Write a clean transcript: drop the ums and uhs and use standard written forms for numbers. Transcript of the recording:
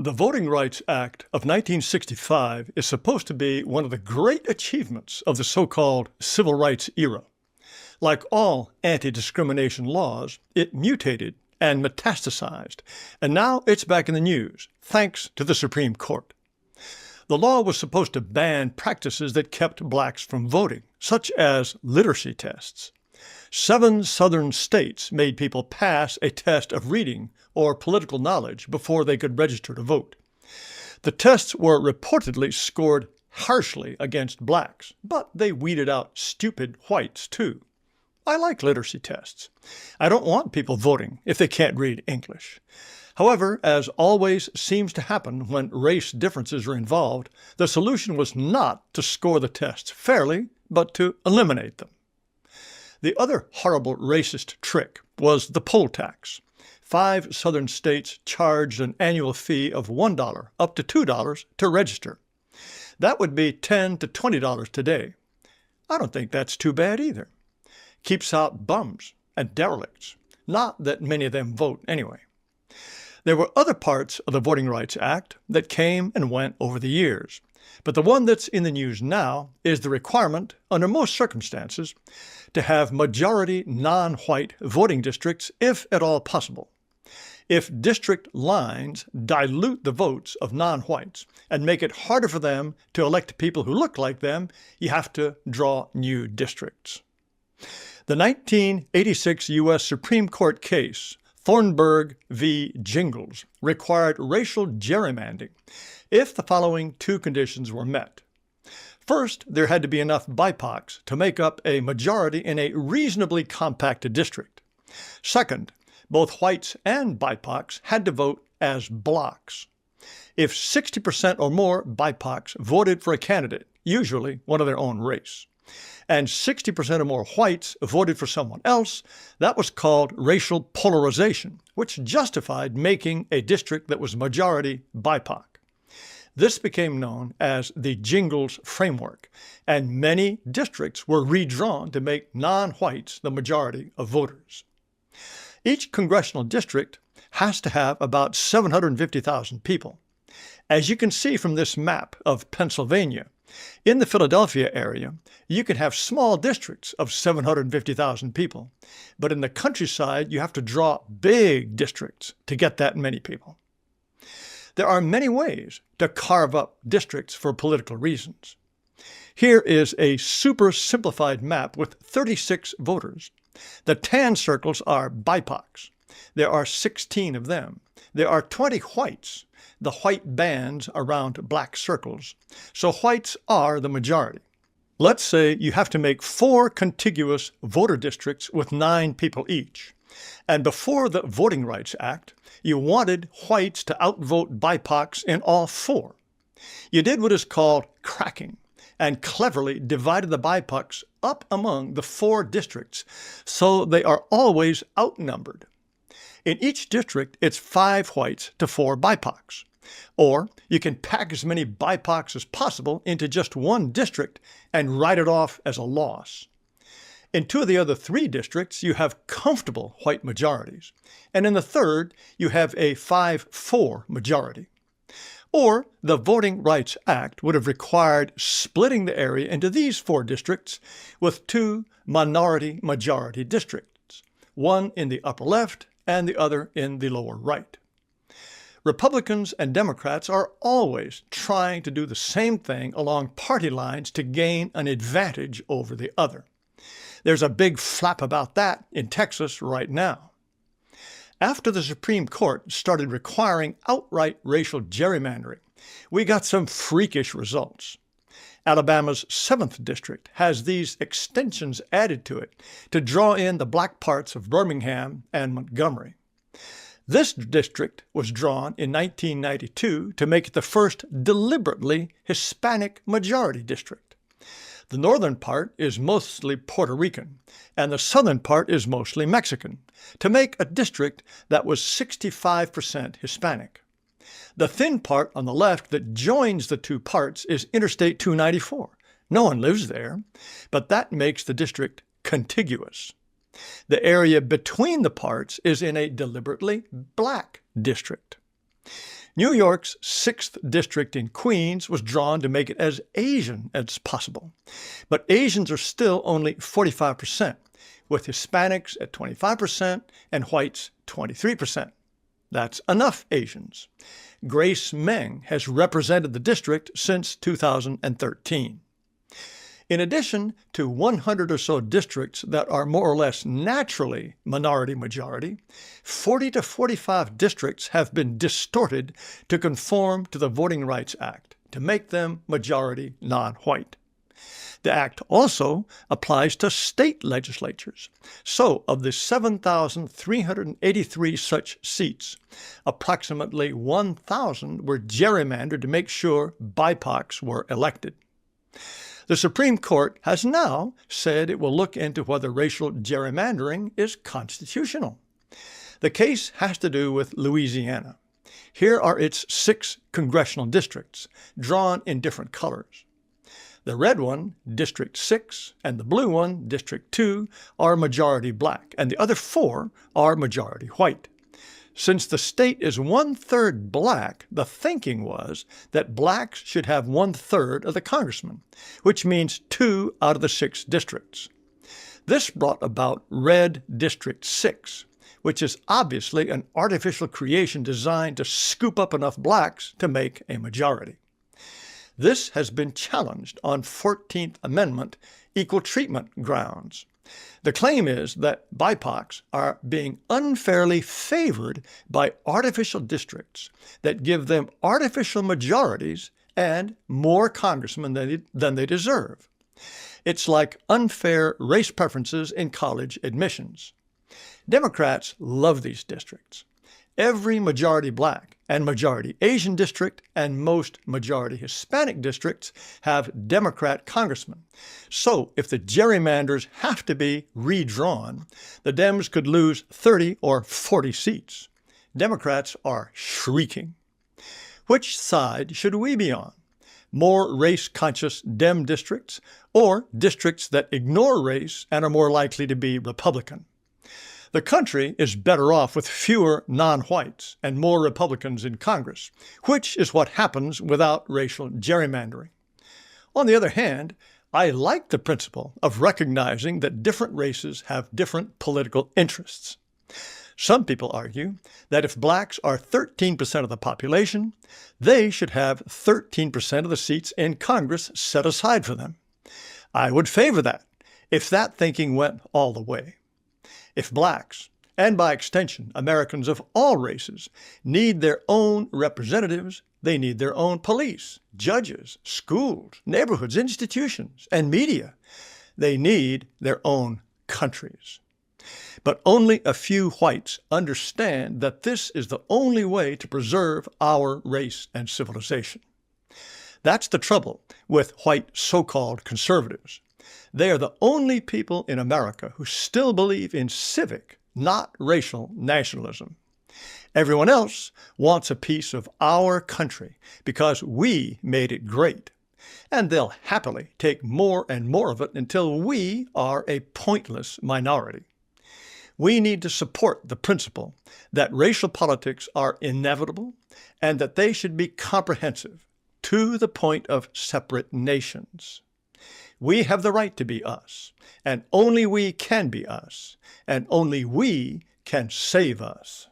The Voting Rights Act of 1965 is supposed to be one of the great achievements of the so-called civil rights era. Like all anti-discrimination laws, it mutated and metastasized, and now it's back in the news, thanks to the Supreme Court. The law was supposed to ban practices that kept blacks from voting, such as literacy tests. 7 southern states made people pass a test of reading or political knowledge before they could register to vote. The tests were reportedly scored harshly against blacks, but they weeded out stupid whites too. I like literacy tests. I don't want people voting if they can't read English. However, as always seems to happen when race differences are involved, the solution was not to score the tests fairly, but to eliminate them. The other horrible racist trick was the poll tax. 5 southern states charged an annual fee of $1 up to $2 to register. That would be $10 to $20 today. I don't think that's too bad either. Keeps out bums and derelicts. Not that many of them vote anyway. There were other parts of the Voting Rights Act that came and went over the years, but the one that's in the news now is the requirement, under most circumstances, to have majority non-white voting districts if at all possible. If district lines dilute the votes of non-whites and make it harder for them to elect people who look like them, you have to draw new districts. The 1986 U.S. Supreme Court case, Thornburg v. Jingles, required racial gerrymandering if the following 2 conditions were met. First, there had to be enough BIPOCs to make up a majority in a reasonably compacted district. Second, both whites and BIPOCs had to vote as blocks. If 60% or more BIPOCs voted for a candidate, usually one of their own race, and 60% or more whites voted for someone else, that was called racial polarization, which justified making a district that was majority BIPOC. This became known as the Jingles framework, and many districts were redrawn to make non-whites the majority of voters. Each congressional district has to have about 750,000 people. As you can see from this map of Pennsylvania, in the Philadelphia area, you can have small districts of 750,000 people, but in the countryside, you have to draw big districts to get that many people. There are many ways to carve up districts for political reasons. Here is a super simplified map with 36 voters. The tan circles are BIPOCs. There are 16 of them. There are 20 whites, the white bands around black circles. So whites are the majority. Let's say you have to make 4 contiguous voter districts with 9 people each. And before the Voting Rights Act, you wanted whites to outvote BIPOCs in all 4. You did what is called cracking and cleverly divided the BIPOCs up among the 4 districts so they are always outnumbered. In each district, it's 5 whites to 4 BIPOCs. Or you can pack as many BIPOCs as possible into just 1 district and write it off as a loss. In 2 of the other 3 districts, you have comfortable white majorities. And in the 3rd, you have a 5-4 majority. Or the Voting Rights Act would have required splitting the area into these 4 districts with 2 minority-majority districts, one in the upper left and the other in the lower right. Republicans and Democrats are always trying to do the same thing along party lines to gain an advantage over the other. There's a big flap about that in Texas right now. After the Supreme Court started requiring outright racial gerrymandering, we got some freakish results. Alabama's 7th District has these extensions added to it to draw in the black parts of Birmingham and Montgomery. This district was drawn in 1992 to make it the first deliberately Hispanic majority district. The northern part is mostly Puerto Rican, and the southern part is mostly Mexican, to make a district that was 65% Hispanic. The thin part on the left that joins the 2 parts is Interstate 294. No one lives there, but that makes the district contiguous. The area between the parts is in a deliberately black district. New York's 6th district in Queens was drawn to make it as Asian as possible. But Asians are still only 45%, with Hispanics at 25% and whites 23%. That's enough Asians. Grace Meng has represented the district since 2013. In addition to 100 or so districts that are more or less naturally minority-majority, 40 to 45 districts have been distorted to conform to the Voting Rights Act, to make them majority non-white. The act also applies to state legislatures. So, of the 7,383 such seats, approximately 1,000 were gerrymandered to make sure BIPOCs were elected. The Supreme Court has now said it will look into whether racial gerrymandering is constitutional. The case has to do with Louisiana. Here are its 6 congressional districts, drawn in different colors. The red one, District 6, and the blue one, District 2, are majority black, and the other 4 are majority white. Since the state is 1/3 black, the thinking was that blacks should have 1/3 of the congressmen, which means 2 out of the 6 districts. This brought about Red District 6, which is obviously an artificial creation designed to scoop up enough blacks to make a majority. This has been challenged on 14th Amendment equal treatment grounds. The claim is that BIPOCs are being unfairly favored by artificial districts that give them artificial majorities and more congressmen than they deserve. It's like unfair race preferences in college admissions. Democrats love these districts. Every majority black and majority Asian district and most majority Hispanic districts have Democrat congressmen. So if the gerrymanders have to be redrawn, the Dems could lose 30 or 40 seats. Democrats are shrieking. Which side should we be on? More race-conscious Dem districts or districts that ignore race and are more likely to be Republican? The country is better off with fewer non-whites and more Republicans in Congress, which is what happens without racial gerrymandering. On the other hand, I like the principle of recognizing that different races have different political interests. Some people argue that if blacks are 13% of the population, they should have 13% of the seats in Congress set aside for them. I would favor that if that thinking went all the way. If blacks, and by extension Americans of all races, need their own representatives, they need their own police, judges, schools, neighborhoods, institutions, and media. They need their own countries. But only a few whites understand that this is the only way to preserve our race and civilization. That's the trouble with white so-called conservatives. They are the only people in America who still believe in civic, not racial nationalism. Everyone else wants a piece of our country because we made it great. And they'll happily take more and more of it until we are a pointless minority. We need to support the principle that racial politics are inevitable and that they should be comprehensive to the point of separate nations. We have the right to be us, and only we can be us, and only we can save us.